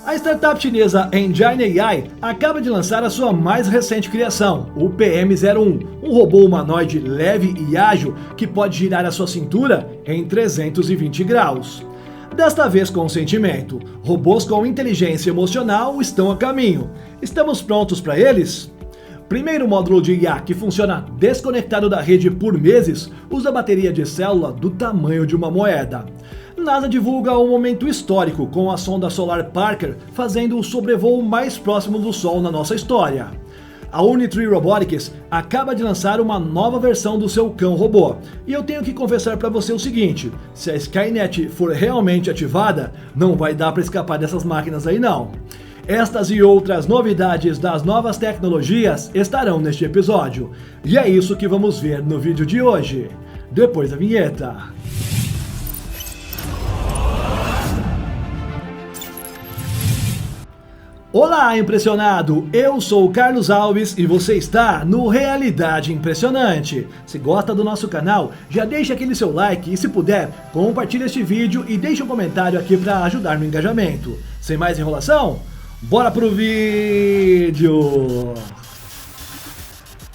A startup chinesa Engine AI acaba de lançar a sua mais recente criação, o PM-01, um robô humanoide leve e ágil que pode girar a sua cintura em 320 graus. Desta vez com sentimento, robôs com inteligência emocional estão a caminho. Estamos prontos para eles? Primeiro módulo de IA que funciona desconectado da rede por meses usa bateria de célula do tamanho de uma moeda. NASA divulga um momento histórico com a sonda solar Parker fazendo o sobrevoo mais próximo do Sol na nossa história. A Unitree Robotics acaba de lançar uma nova versão do seu cão robô. E eu tenho que confessar para você o seguinte, se a Skynet for realmente ativada, não vai dar para escapar dessas máquinas aí não. Estas e outras novidades das novas tecnologias estarão neste episódio. E é isso que vamos ver no vídeo de hoje. Depois da vinheta. Olá, impressionado! Eu sou o Carlos Alves e você está no Realidade Impressionante. Se gosta do nosso canal, já deixa aquele seu like e se puder, compartilhe este vídeo e deixe um comentário aqui para ajudar no engajamento. Sem mais enrolação, bora pro vídeo!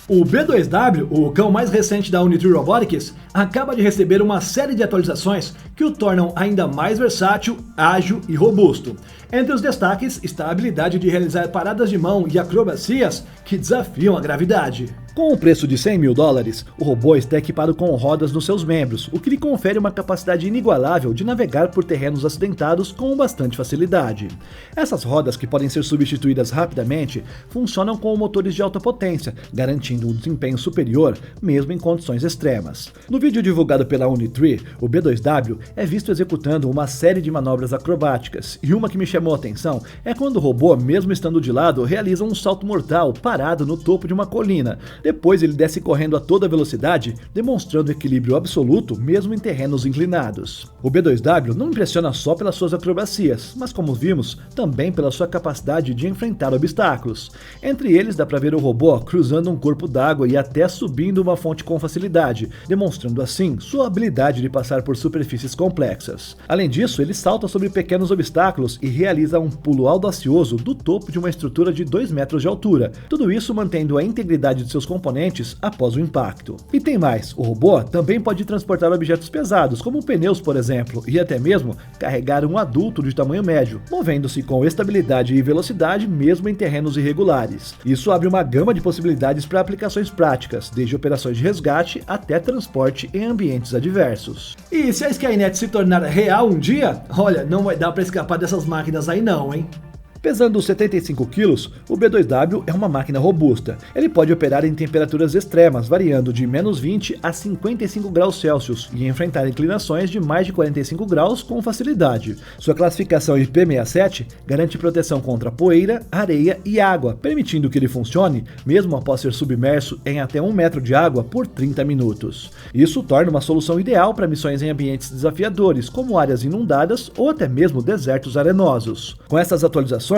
O B2W, o cão mais recente da Unitree Robotics, acaba de receber uma série de atualizações que o tornam ainda mais versátil, ágil e robusto. Entre os destaques está a habilidade de realizar paradas de mão e acrobacias que desafiam a gravidade. Com o preço de $100 mil, o robô está equipado com rodas nos seus membros, o que lhe confere uma capacidade inigualável de navegar por terrenos acidentados com bastante facilidade. Essas rodas, que podem ser substituídas rapidamente, funcionam com motores de alta potência, garantindo um desempenho superior mesmo em condições extremas. No vídeo divulgado pela Unitree, o B2W é visto executando uma série de manobras acrobáticas, e uma que me chamou a atenção é quando o robô, mesmo estando de lado, realiza um salto mortal parado no topo de uma colina. Depois ele desce correndo a toda velocidade, demonstrando equilíbrio absoluto mesmo em terrenos inclinados. O B2W não impressiona só pelas suas acrobacias, mas como vimos, também pela sua capacidade de enfrentar obstáculos. Entre eles dá para ver o robô cruzando um corpo d'água e até subindo uma fonte com facilidade, demonstrando assim sua habilidade de passar por superfícies complexas. Além disso, ele salta sobre pequenos obstáculos e realiza um pulo audacioso do topo de uma estrutura de 2 metros de altura, tudo isso mantendo a integridade de seus componentes após o impacto. E tem mais, o robô também pode transportar objetos pesados, como pneus por exemplo, e até mesmo carregar um adulto de tamanho médio, movendo-se com estabilidade e velocidade mesmo em terrenos irregulares. Isso abre uma gama de possibilidades para aplicações práticas, desde operações de resgate até transporte em ambientes adversos. E se a Skynet se tornar real um dia, olha, não vai dar para escapar dessas máquinas aí não, hein? Pesando 75 kg, o B2W é uma máquina robusta. Ele pode operar em temperaturas extremas, variando de -20 a 55 graus Celsius e enfrentar inclinações de mais de 45 graus com facilidade. Sua classificação IP67 garante proteção contra poeira, areia e água, permitindo que ele funcione mesmo após ser submerso em até 1 metro de água por 30 minutos. Isso torna uma solução ideal para missões em ambientes desafiadores, como áreas inundadas ou até mesmo desertos arenosos. Com essas atualizações,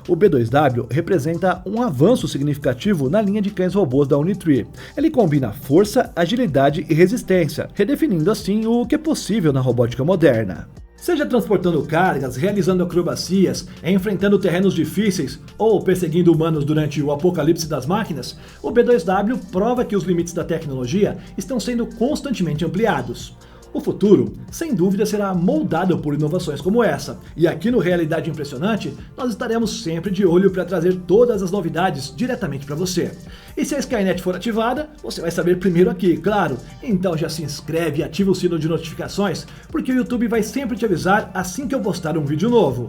o B2W representa um avanço significativo na linha de cães robôs da Unitree. Ele combina força, agilidade e resistência, redefinindo assim o que é possível na robótica moderna. Seja transportando cargas, realizando acrobacias, enfrentando terrenos difíceis ou perseguindo humanos durante o apocalipse das máquinas, o B2W prova que os limites da tecnologia estão sendo constantemente ampliados. O futuro, sem dúvida, será moldado por inovações como essa, e aqui no Realidade Impressionante, nós estaremos sempre de olho para trazer todas as novidades diretamente para você. E se a Skynet for ativada, você vai saber primeiro aqui, claro. Então já se inscreve e ativa o sino de notificações, porque o YouTube vai sempre te avisar assim que eu postar um vídeo novo.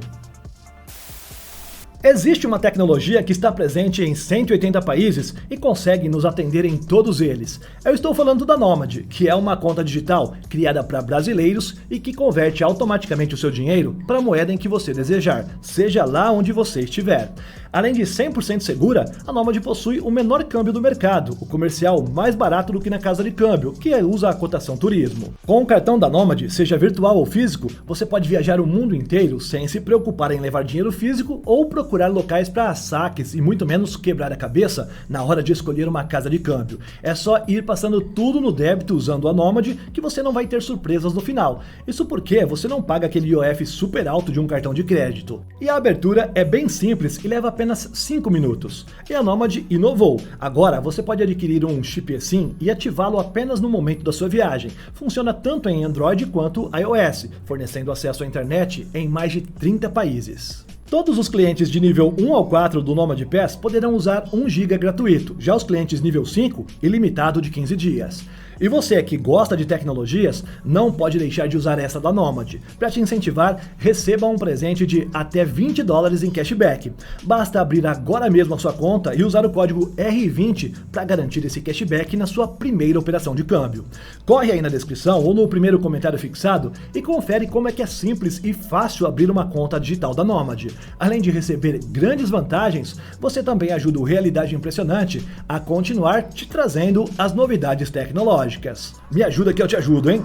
Existe uma tecnologia que está presente em 180 países e consegue nos atender em todos eles. Eu estou falando da Nomad, que é uma conta digital criada para brasileiros e que converte automaticamente o seu dinheiro para a moeda em que você desejar, seja lá onde você estiver. Além de 100% segura, a Nomad possui o menor câmbio do mercado, o comercial mais barato do que na casa de câmbio, que usa a cotação turismo. Com o cartão da Nomad, seja virtual ou físico, você pode viajar o mundo inteiro sem se preocupar em levar dinheiro físico ou procurar procurar locais para saques e muito menos quebrar a cabeça na hora de escolher uma casa de câmbio. É só ir passando tudo no débito usando a Nomad que você não vai ter surpresas no final. Isso porque você não paga aquele IOF super alto de um cartão de crédito. E a abertura é bem simples e leva apenas 5 minutos. E a Nomad inovou. Agora você pode adquirir um chip eSIM e ativá-lo apenas no momento da sua viagem. Funciona tanto em Android quanto iOS, fornecendo acesso à internet em mais de 30 países. Todos os clientes de nível 1 ao 4 do Nomad Pass poderão usar 1 GB gratuito, já os clientes nível 5, ilimitado de 15 dias. E você que gosta de tecnologias, não pode deixar de usar essa da Nomad. Para te incentivar, receba um presente de até $20 em cashback. Basta abrir agora mesmo a sua conta e usar o código R20 para garantir esse cashback na sua primeira operação de câmbio. Corre aí na descrição ou no primeiro comentário fixado e confere como é que é simples e fácil abrir uma conta digital da Nomad. Além de receber grandes vantagens, você também ajuda o Realidade Impressionante a continuar te trazendo as novidades tecnológicas. Me ajuda que eu te ajudo, hein?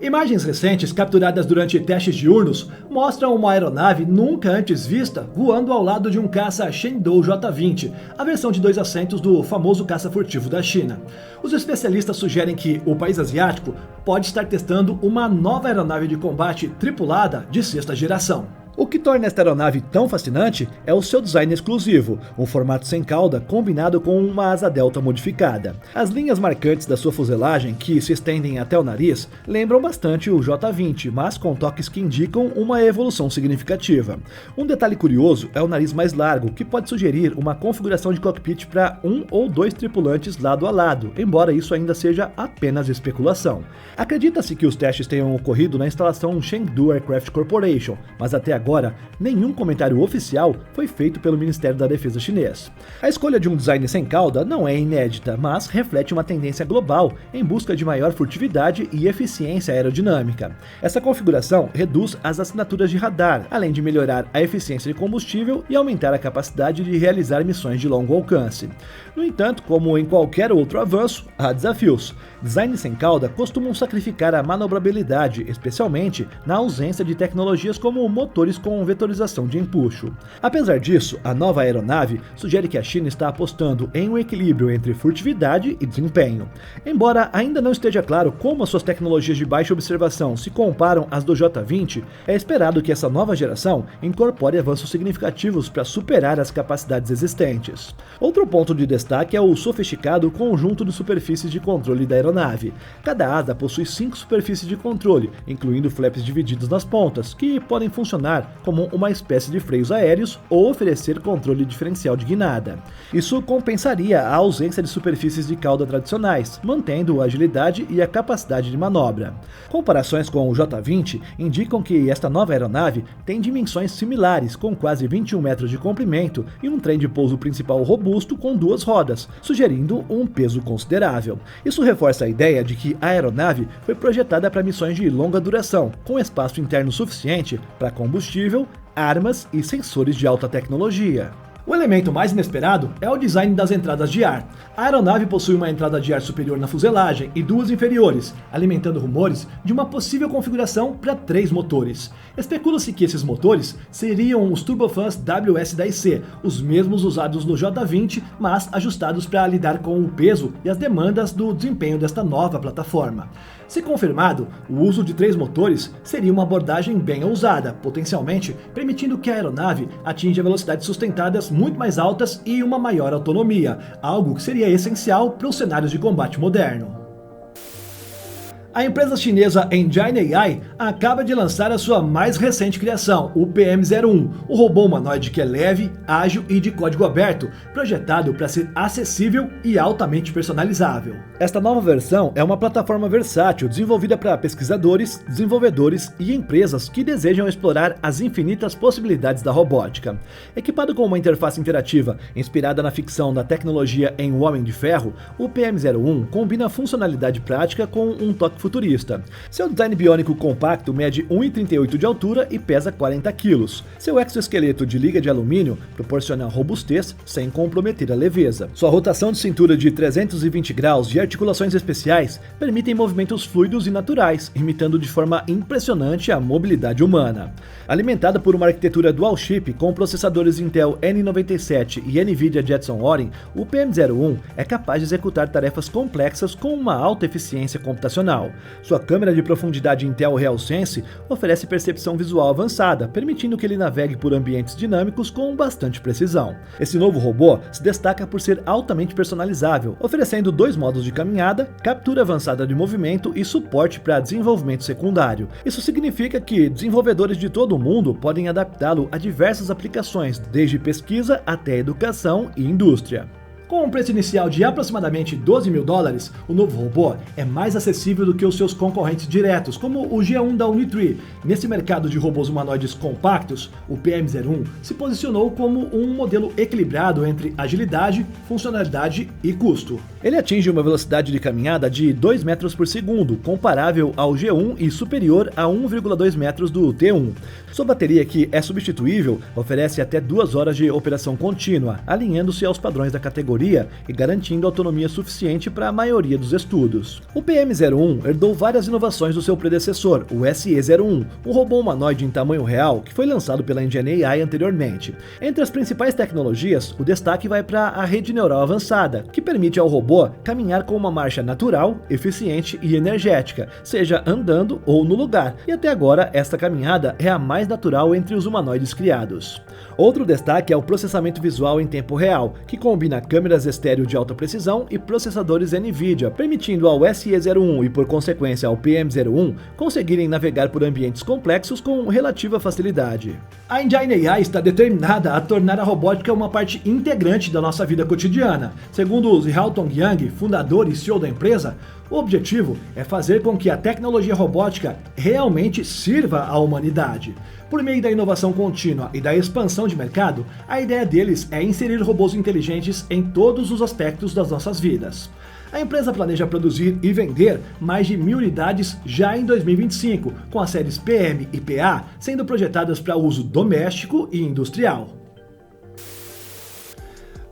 Imagens recentes capturadas durante testes diurnos mostram uma aeronave nunca antes vista voando ao lado de um caça Chengdu J-20, a versão de 2 assentos do famoso caça furtivo da China. Os especialistas sugerem que o país asiático pode estar testando uma nova aeronave de combate tripulada de 6ª geração. O que torna esta aeronave tão fascinante é o seu design exclusivo, um formato sem cauda combinado com uma asa delta modificada. As linhas marcantes da sua fuselagem, que se estendem até o nariz, lembram bastante o J-20, mas com toques que indicam uma evolução significativa. Um detalhe curioso é o nariz mais largo, que pode sugerir uma configuração de cockpit para 1 ou 2 tripulantes lado a lado, embora isso ainda seja apenas especulação. Acredita-se que os testes tenham ocorrido na instalação Chengdu Aircraft Corporation, mas até agora, nenhum comentário oficial foi feito pelo Ministério da Defesa chinês. A escolha de um design sem cauda não é inédita, mas reflete uma tendência global em busca de maior furtividade e eficiência aerodinâmica. Essa configuração reduz as assinaturas de radar, além de melhorar a eficiência de combustível e aumentar a capacidade de realizar missões de longo alcance. No entanto, como em qualquer outro avanço, há desafios. Designs sem cauda costumam sacrificar a manobrabilidade, especialmente na ausência de tecnologias como motores com vetorização de empuxo. Apesar disso, a nova aeronave sugere que a China está apostando em um equilíbrio entre furtividade e desempenho. Embora ainda não esteja claro como as suas tecnologias de baixa observação se comparam às do J-20, é esperado que essa nova geração incorpore avanços significativos para superar as capacidades existentes. Outro ponto de destaque é o sofisticado conjunto de superfícies de controle da aeronave. Cada asa possui 5 superfícies de controle, incluindo flaps divididos nas pontas, que podem funcionar como uma espécie de freios aéreos ou oferecer controle diferencial de guinada. Isso compensaria a ausência de superfícies de cauda tradicionais, mantendo a agilidade e a capacidade de manobra. Comparações com o J-20 indicam que esta nova aeronave tem dimensões similares, com quase 21 metros de comprimento e um trem de pouso principal robusto com 2 rodas, sugerindo um peso considerável. Isso reforça a ideia de que a aeronave foi projetada para missões de longa duração, com espaço interno suficiente para combustível, armas e sensores de alta tecnologia. O elemento mais inesperado é o design das entradas de ar. A aeronave possui uma entrada de ar superior na fuselagem e 2 inferiores, alimentando rumores de uma possível configuração para 3 motores. Especula-se que esses motores seriam os turbofans WS-10C, os mesmos usados no J-20, mas ajustados para lidar com o peso e as demandas do desempenho desta nova plataforma. Se confirmado, o uso de 3 motores seria uma abordagem bem ousada, potencialmente permitindo que a aeronave atinja velocidades sustentadas muito mais altas e uma maior autonomia, algo que seria essencial para os cenários de combate moderno. A empresa chinesa Engine AI acaba de lançar a sua mais recente criação, o PM-01, o robô humanoide que é leve, ágil e de código aberto, projetado para ser acessível e altamente personalizável. Esta nova versão é uma plataforma versátil desenvolvida para pesquisadores, desenvolvedores e empresas que desejam explorar as infinitas possibilidades da robótica. Equipado com uma interface interativa inspirada na ficção da tecnologia em O Homem de Ferro, o PM-01 combina funcionalidade prática com um toque futurista. Seu design biônico compacto mede 1,38 de altura e pesa 40 kg. Seu exoesqueleto de liga de alumínio proporciona robustez sem comprometer a leveza. Sua rotação de cintura de 320 graus e articulações especiais permitem movimentos fluidos e naturais, imitando de forma impressionante a mobilidade humana. Alimentada por uma arquitetura dual chip com processadores Intel N97 e NVIDIA Jetson Orin, o PM01 é capaz de executar tarefas complexas com uma alta eficiência computacional. Sua câmera de profundidade Intel RealSense oferece percepção visual avançada, permitindo que ele navegue por ambientes dinâmicos com bastante precisão. Esse novo robô se destaca por ser altamente personalizável, oferecendo 2 modos de caminhada, captura avançada de movimento e suporte para desenvolvimento secundário. Isso significa que desenvolvedores de todo o mundo podem adaptá-lo a diversas aplicações, desde pesquisa até educação e indústria. Com um preço inicial de aproximadamente $12 mil, o novo robô é mais acessível do que os seus concorrentes diretos, como o G1 da Unitree. Nesse mercado de robôs humanoides compactos, o PM01 se posicionou como um modelo equilibrado entre agilidade, funcionalidade e custo. Ele atinge uma velocidade de caminhada de 2 metros por segundo, comparável ao G1 e superior a 1,2 metros do T1. Sua bateria, que é substituível, oferece até 2 horas de operação contínua, alinhando-se aos padrões da categoria e garantindo autonomia suficiente para a maioria dos estudos. O PM01 herdou várias inovações do seu predecessor, o SE01, um robô humanoide em tamanho real que foi lançado pela Engine AI anteriormente. Entre as principais tecnologias, o destaque vai para a rede neural avançada, que permite ao robô caminhar com uma marcha natural, eficiente e energética, seja andando ou no lugar, e até agora esta caminhada é a mais natural entre os humanoides criados. Outro destaque é o processamento visual em tempo real, que combina câmeras estéreo de alta precisão e processadores NVIDIA, permitindo ao SE01 e por consequência ao PM01 conseguirem navegar por ambientes complexos com relativa facilidade. A Engine AI está determinada a tornar a robótica uma parte integrante da nossa vida cotidiana. Segundo o Zhiao Yang, fundador e CEO da empresa, o objetivo é fazer com que a tecnologia robótica realmente sirva à humanidade. Por meio da inovação contínua e da expansão de mercado, a ideia deles é inserir robôs inteligentes em todos os aspectos das nossas vidas. A empresa planeja produzir e vender mais de 1.000 unidades já em 2025, com as séries PM e PA sendo projetadas para uso doméstico e industrial.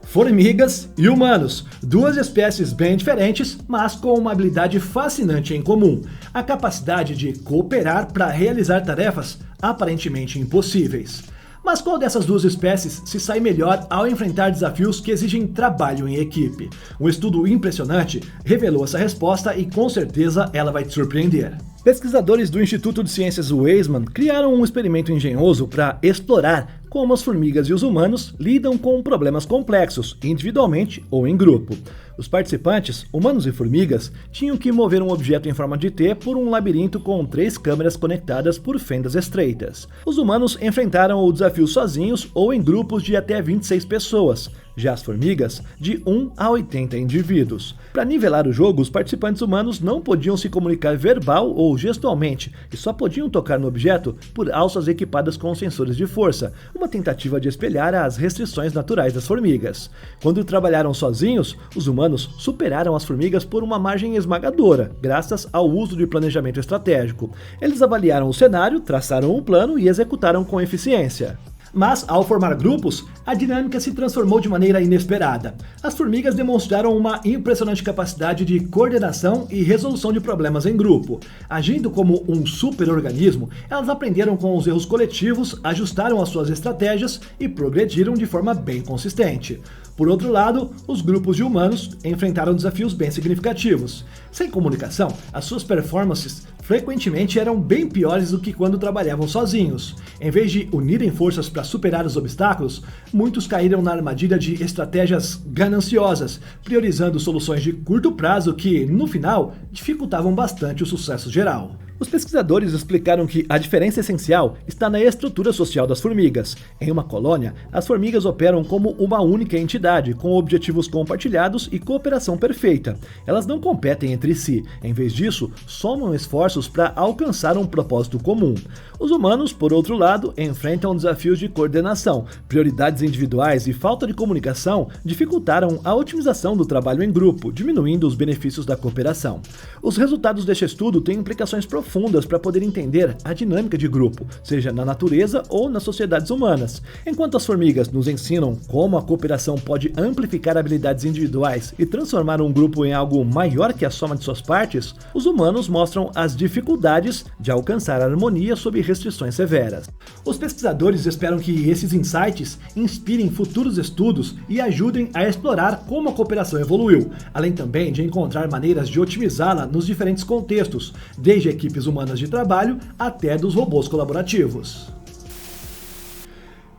Formigas e humanos, 2 espécies bem diferentes, mas com uma habilidade fascinante em comum: a capacidade de cooperar para realizar tarefas aparentemente impossíveis. Mas qual dessas 2 espécies se sai melhor ao enfrentar desafios que exigem trabalho em equipe? Um estudo impressionante revelou essa resposta e com certeza ela vai te surpreender. Pesquisadores do Instituto de Ciências Weizmann criaram um experimento engenhoso para explorar como as formigas e os humanos lidam com problemas complexos, individualmente ou em grupo. Os participantes, humanos e formigas, tinham que mover um objeto em forma de T por um labirinto com 3 câmeras conectadas por fendas estreitas. Os humanos enfrentaram o desafio sozinhos ou em grupos de até 26 pessoas, já as formigas, de 1 a 80 indivíduos. Para nivelar o jogo, os participantes humanos não podiam se comunicar verbal ou gestualmente e só podiam tocar no objeto por alças equipadas com sensores de força, uma tentativa de espelhar as restrições naturais das formigas. Quando trabalharam sozinhos, os humanos superaram as formigas por uma margem esmagadora, graças ao uso de planejamento estratégico. Eles avaliaram o cenário, traçaram um plano e executaram com eficiência. Mas, ao formar grupos, a dinâmica se transformou de maneira inesperada. As formigas demonstraram uma impressionante capacidade de coordenação e resolução de problemas em grupo. Agindo como um super-organismo, elas aprenderam com os erros coletivos, ajustaram as suas estratégias e progrediram de forma bem consistente. Por outro lado, os grupos de humanos enfrentaram desafios bem significativos. Sem comunicação, as suas performances frequentemente eram bem piores do que quando trabalhavam sozinhos. Em vez de unirem forças para superar os obstáculos, muitos caíram na armadilha de estratégias gananciosas, priorizando soluções de curto prazo que, no final, dificultavam bastante o sucesso geral. Os pesquisadores explicaram que a diferença essencial está na estrutura social das formigas. Em uma colônia, as formigas operam como uma única entidade, com objetivos compartilhados e cooperação perfeita. Elas não competem entre si, em vez disso, somam esforços para alcançar um propósito comum. Os humanos, por outro lado, enfrentam desafios de coordenação. Prioridades individuais e falta de comunicação dificultaram a otimização do trabalho em grupo, diminuindo os benefícios da cooperação. Os resultados deste estudo têm implicações profundas para poder entender a dinâmica de grupo, seja na natureza ou nas sociedades humanas. Enquanto as formigas nos ensinam como a cooperação pode amplificar habilidades individuais e transformar um grupo em algo maior que a soma de suas partes, os humanos mostram as dificuldades de alcançar a harmonia sob restrições severas. Os pesquisadores esperam que esses insights inspirem futuros estudos e ajudem a explorar como a cooperação evoluiu, além também de encontrar maneiras de otimizá-la nos diferentes contextos, desde equipes humanas de trabalho até dos robôs colaborativos.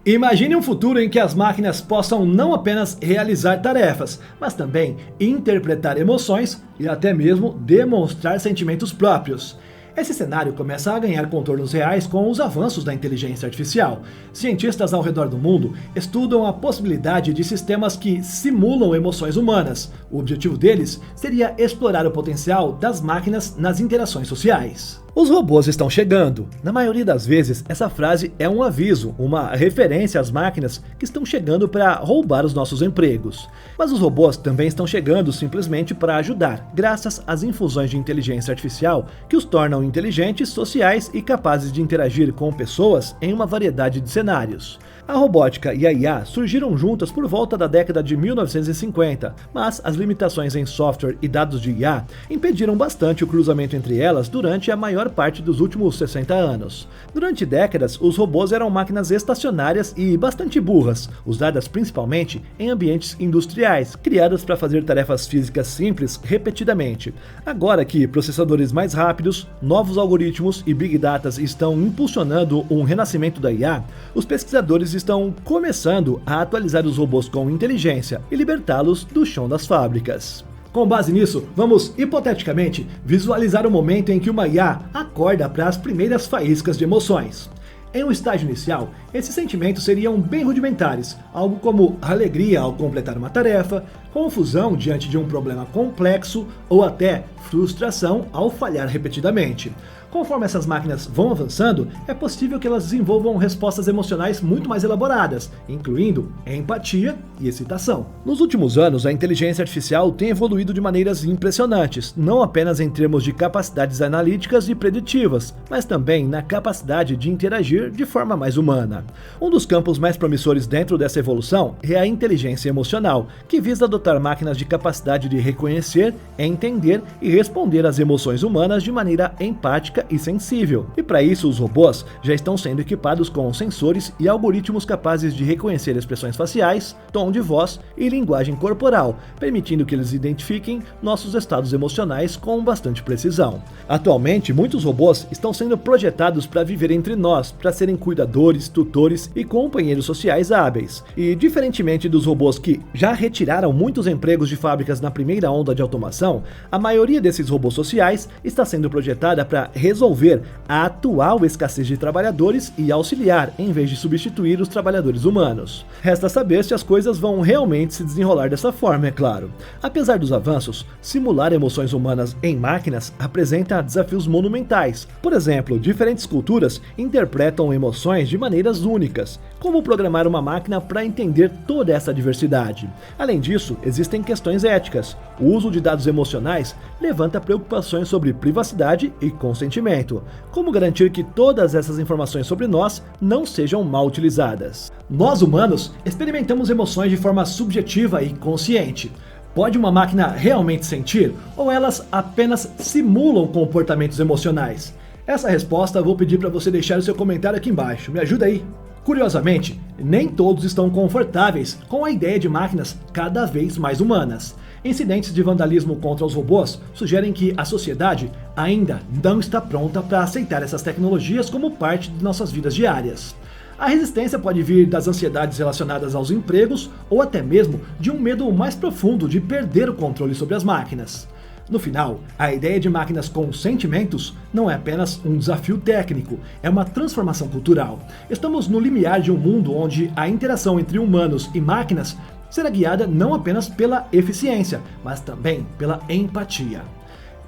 Imagine um futuro em que as máquinas possam não apenas realizar tarefas, mas também interpretar emoções e até mesmo demonstrar sentimentos próprios. Esse cenário começa a ganhar contornos reais com os avanços da inteligência artificial. Cientistas ao redor do mundo estudam a possibilidade de sistemas que simulam emoções humanas. O objetivo deles seria explorar o potencial das máquinas nas interações sociais. Os robôs estão chegando. Na maioria das vezes, essa frase é um aviso, uma referência às máquinas que estão chegando para roubar os nossos empregos. Mas os robôs também estão chegando simplesmente para ajudar, graças às infusões de inteligência artificial que os tornam inteligentes, sociais e capazes de interagir com pessoas em uma variedade de cenários. A robótica e a IA surgiram juntas por volta da década de 1950, mas as limitações em software e dados de IA impediram bastante o cruzamento entre elas durante a maior parte dos últimos 60 anos. Durante décadas, os robôs eram máquinas estacionárias e bastante burras, usadas principalmente em ambientes industriais, criadas para fazer tarefas físicas simples repetidamente. Agora que processadores mais rápidos, novos algoritmos e Big Data estão impulsionando um renascimento da IA, os pesquisadores estão começando a atualizar os robôs com inteligência e libertá-los do chão das fábricas. Com base nisso, vamos, hipoteticamente, visualizar o momento em que uma IA acorda para as primeiras faíscas de emoções. Em um estágio inicial, esses sentimentos seriam bem rudimentares, algo como alegria ao completar uma tarefa, confusão diante de um problema complexo ou até frustração ao falhar repetidamente. Conforme essas máquinas vão avançando, é possível que elas desenvolvam respostas emocionais muito mais elaboradas, incluindo empatia e excitação. Nos últimos anos, a inteligência artificial tem evoluído de maneiras impressionantes, não apenas em termos de capacidades analíticas e preditivas, mas também na capacidade de interagir de forma mais humana. Um dos campos mais promissores dentro dessa evolução é a inteligência emocional, que visa dotar máquinas de capacidade de reconhecer, entender e responder às emoções humanas de maneira empática e sensível. E para isso, os robôs já estão sendo equipados com sensores e algoritmos capazes de reconhecer expressões faciais, tom de voz e linguagem corporal, permitindo que eles identifiquem nossos estados emocionais com bastante precisão. Atualmente, muitos robôs estão sendo projetados para viver entre nós, para serem cuidadores, tutores e companheiros sociais hábeis. E diferentemente dos robôs que já retiraram muitos empregos de fábricas na primeira onda de automação, a maioria desses robôs sociais está sendo projetada para resolver a atual escassez de trabalhadores e auxiliar, em vez de substituir os trabalhadores humanos. Resta saber se as coisas vão realmente se desenrolar dessa forma, é claro. Apesar dos avanços, simular emoções humanas em máquinas apresenta desafios monumentais. Por exemplo, diferentes culturas interpretam emoções de maneiras únicas. Como programar uma máquina para entender toda essa diversidade? Além disso, existem questões éticas. O uso de dados emocionais levanta preocupações sobre privacidade e consentimento. Como garantir que todas essas informações sobre nós não sejam mal utilizadas? Nós, humanos, experimentamos emoções de forma subjetiva e consciente. Pode uma máquina realmente sentir, ou elas apenas simulam comportamentos emocionais? Essa resposta eu vou pedir para você deixar o seu comentário aqui embaixo. Me ajuda aí! Curiosamente, nem todos estão confortáveis com a ideia de máquinas cada vez mais humanas. Incidentes de vandalismo contra os robôs sugerem que a sociedade ainda não está pronta para aceitar essas tecnologias como parte de nossas vidas diárias. A resistência pode vir das ansiedades relacionadas aos empregos ou até mesmo de um medo mais profundo de perder o controle sobre as máquinas. No final, a ideia de máquinas com sentimentos não é apenas um desafio técnico, é uma transformação cultural. Estamos no limiar de um mundo onde a interação entre humanos e máquinas será guiada não apenas pela eficiência, mas também pela empatia.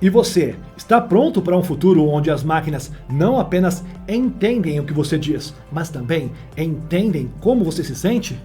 E você, está pronto para um futuro onde as máquinas não apenas entendem o que você diz, mas também entendem como você se sente?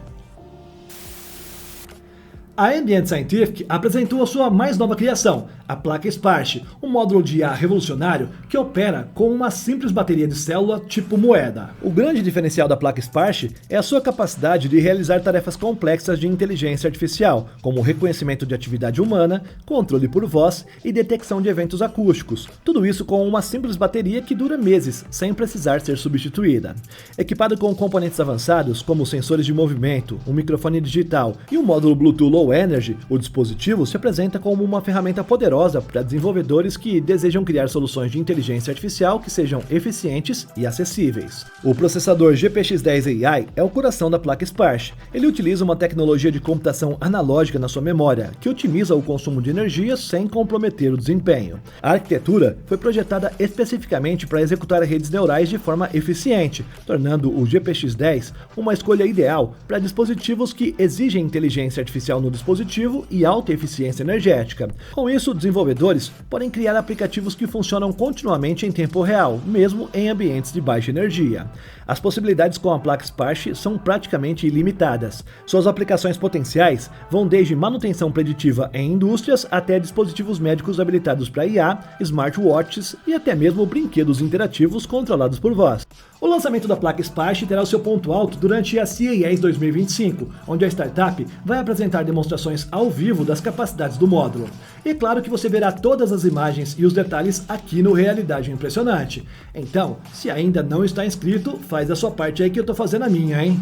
A Ambient Scientific apresentou a sua mais nova criação, a placa Sparsh, um módulo de IA revolucionário que opera com uma simples bateria de célula tipo moeda. O grande diferencial da placa Sparsh é a sua capacidade de realizar tarefas complexas de inteligência artificial, como reconhecimento de atividade humana, controle por voz e detecção de eventos acústicos. Tudo isso com uma simples bateria que dura meses, sem precisar ser substituída. Equipada com componentes avançados, como sensores de movimento, um microfone digital e um módulo Bluetooth Low Energy, o dispositivo se apresenta como uma ferramenta poderosa para desenvolvedores que desejam criar soluções de inteligência artificial que sejam eficientes e acessíveis. O processador GPX10 AI é o coração da placa Sparsh. Ele utiliza uma tecnologia de computação analógica na sua memória, que otimiza o consumo de energia sem comprometer o desempenho. A arquitetura foi projetada especificamente para executar redes neurais de forma eficiente, tornando o GPX10 uma escolha ideal para dispositivos que exigem inteligência artificial no dispositivo e alta eficiência energética. Com isso, desenvolvedores podem criar aplicativos que funcionam continuamente em tempo real, mesmo em ambientes de baixa energia. As possibilidades com a placa Sparsh são praticamente ilimitadas. Suas aplicações potenciais vão desde manutenção preditiva em indústrias até dispositivos médicos habilitados para IA, smartwatches e até mesmo brinquedos interativos controlados por voz. O lançamento da placa Sparsh terá o seu ponto alto durante a CES 2025, onde a startup vai apresentar demonstrações ao vivo das capacidades do módulo. E é claro que você verá todas as imagens e os detalhes aqui no Realidade Impressionante. Então, se ainda não está inscrito, faz a sua parte aí que eu tô fazendo a minha, hein?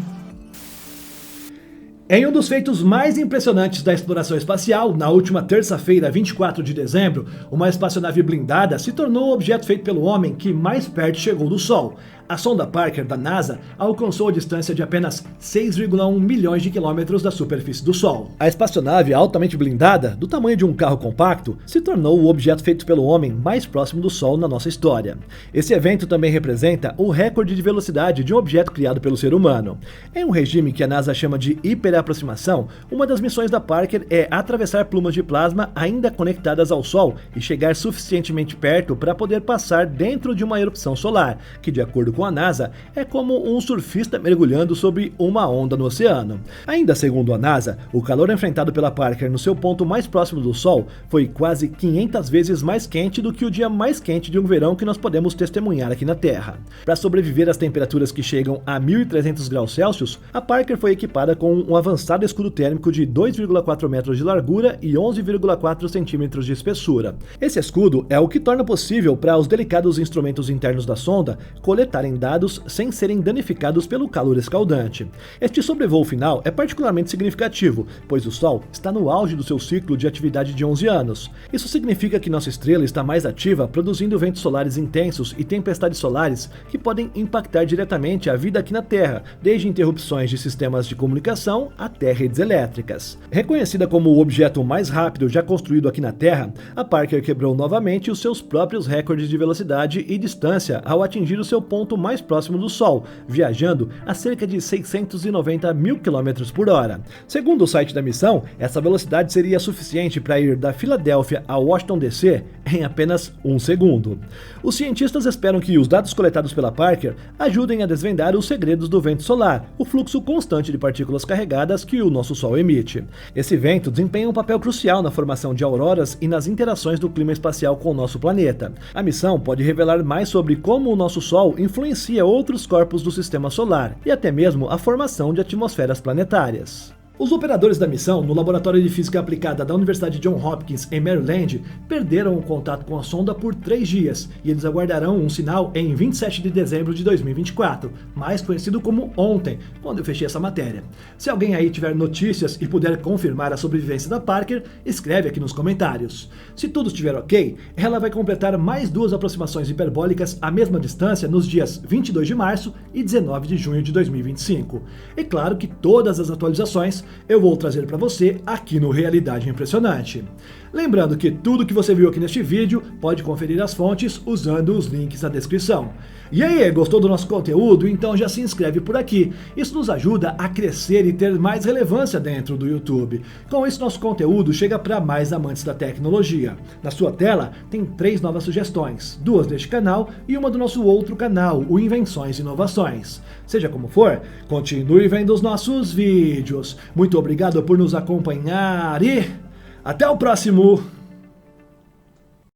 Em um dos feitos mais impressionantes da exploração espacial, na última terça-feira, 24 de dezembro, uma espaçonave blindada se tornou o objeto feito pelo homem que mais perto chegou do Sol. A sonda Parker da NASA alcançou a distância de apenas 6,1 milhões de quilômetros da superfície do Sol. A espaçonave altamente blindada, do tamanho de um carro compacto, se tornou o objeto feito pelo homem mais próximo do Sol na nossa história. Esse evento também representa o recorde de velocidade de um objeto criado pelo ser humano. Em um regime que a NASA chama de hiperaproximação, uma das missões da Parker é atravessar plumas de plasma ainda conectadas ao Sol e chegar suficientemente perto para poder passar dentro de uma erupção solar, que, de acordo com a NASA, é como um surfista mergulhando sobre uma onda no oceano. Ainda segundo a NASA, o calor enfrentado pela Parker no seu ponto mais próximo do Sol foi quase 500 vezes mais quente do que o dia mais quente de um verão que nós podemos testemunhar aqui na Terra. Para sobreviver às temperaturas que chegam a 1.300 graus Celsius, a Parker foi equipada com um avançado escudo térmico de 2,4 metros de largura e 11,4 centímetros de espessura. Esse escudo é o que torna possível para os delicados instrumentos internos da sonda coletarem dados sem serem danificados pelo calor escaldante. Este sobrevoo final é particularmente significativo, pois o Sol está no auge do seu ciclo de atividade de 11 anos. Isso significa que nossa estrela está mais ativa, produzindo ventos solares intensos e tempestades solares que podem impactar diretamente a vida aqui na Terra, desde interrupções de sistemas de comunicação até redes elétricas. Reconhecida como o objeto mais rápido já construído aqui na Terra, a Parker quebrou novamente os seus próprios recordes de velocidade e distância ao atingir o seu ponto mais próximo do Sol, viajando a cerca de 690 mil km por hora. Segundo o site da missão, essa velocidade seria suficiente para ir da Filadélfia a Washington DC em apenas um segundo. Os cientistas esperam que os dados coletados pela Parker ajudem a desvendar os segredos do vento solar, o fluxo constante de partículas carregadas que o nosso Sol emite. Esse vento desempenha um papel crucial na formação de auroras e nas interações do clima espacial com o nosso planeta. A missão pode revelar mais sobre como o nosso Sol influencia outros corpos do sistema solar e até mesmo a formação de atmosferas planetárias. Os operadores da missão, no Laboratório de Física Aplicada da Universidade Johns Hopkins, em Maryland, perderam o contato com a sonda por 3 dias e eles aguardarão um sinal em 27 de dezembro de 2024, mais conhecido como ontem, quando eu fechei essa matéria. Se alguém aí tiver notícias e puder confirmar a sobrevivência da Parker, escreve aqui nos comentários. Se tudo estiver ok, ela vai completar mais 2 aproximações hiperbólicas à mesma distância nos dias 22 de março e 19 de junho de 2025. É claro que todas as atualizações eu vou trazer para você aqui no Realidade Impressionante. Lembrando que tudo que você viu aqui neste vídeo pode conferir as fontes usando os links na descrição. E aí, gostou do nosso conteúdo? Então já se inscreve por aqui. Isso nos ajuda a crescer e ter mais relevância dentro do YouTube. Com isso, nosso conteúdo chega para mais amantes da tecnologia. Na sua tela tem 3 novas sugestões, 2 deste canal e uma do nosso outro canal, o Invenções e Inovações. Seja como for, continue vendo os nossos vídeos. Muito obrigado por nos acompanhar e até o próximo!